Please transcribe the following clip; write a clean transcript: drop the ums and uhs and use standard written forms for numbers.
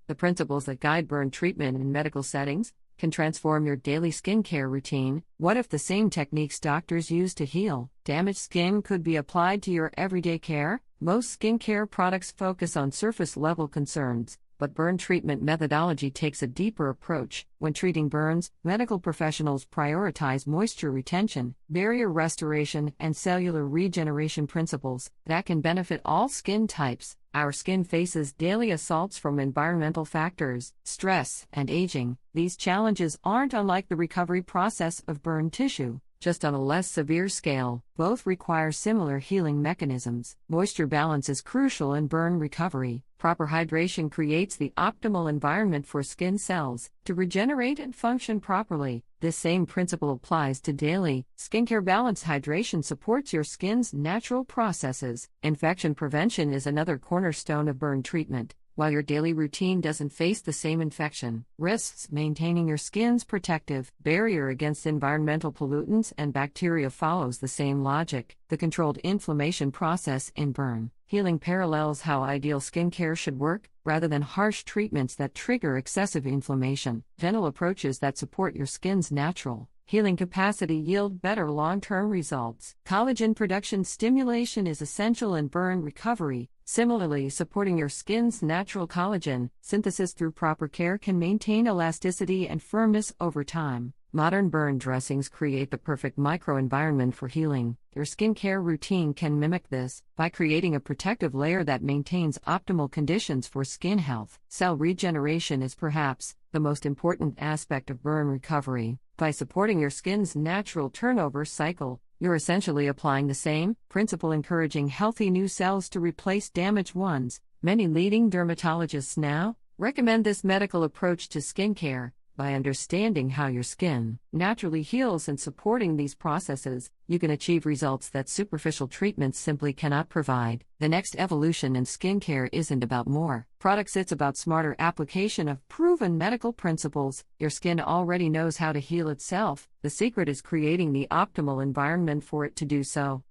The principles that guide burn treatment in medical settings can transform your daily skincare routine. What if the same techniques doctors use to heal damaged skin could be applied to your everyday care? Most skincare products focus on surface-level concerns, but burn treatment methodology takes a deeper approach. When treating burns, medical professionals prioritize moisture retention, barrier restoration, and cellular regeneration principles that can benefit all skin types. Our skin faces daily assaults from environmental factors, stress, and aging. These challenges aren't unlike the recovery process of burned tissue, just on a less severe scale. Both require similar healing mechanisms. Moisture balance is crucial in burn recovery. Proper hydration creates the optimal environment for skin cells to regenerate and function properly. This same principle applies to daily skincare. Balanced hydration supports your skin's natural processes. Infection prevention is another cornerstone of burn treatment. While your daily routine doesn't face the same infection risks, maintaining your skin's protective barrier against environmental pollutants and bacteria follows the same logic. The controlled inflammation process in burn healing parallels how ideal skincare should work, rather than harsh treatments that trigger excessive inflammation. Gentle approaches that support your skin's natural healing capacity yield better long-term results. Collagen production stimulation is essential in burn recovery. Similarly, supporting your skin's natural collagen synthesis through proper care can maintain elasticity and firmness over time. Modern burn dressings create the perfect microenvironment for healing. Your skincare routine can mimic this by creating a protective layer that maintains optimal conditions for skin health. Cell regeneration is perhaps the most important aspect of burn recovery. By supporting your skin's natural turnover cycle, you're essentially applying the same principle, encouraging healthy new cells to replace damaged ones. Many leading dermatologists now recommend this medical approach to skincare. By understanding how your skin naturally heals and supporting these processes, you can achieve results that superficial treatments simply cannot provide. The next evolution in skincare isn't about more products, it's about smarter application of proven medical principles. Your skin already knows how to heal itself. The secret is creating the optimal environment for it to do so.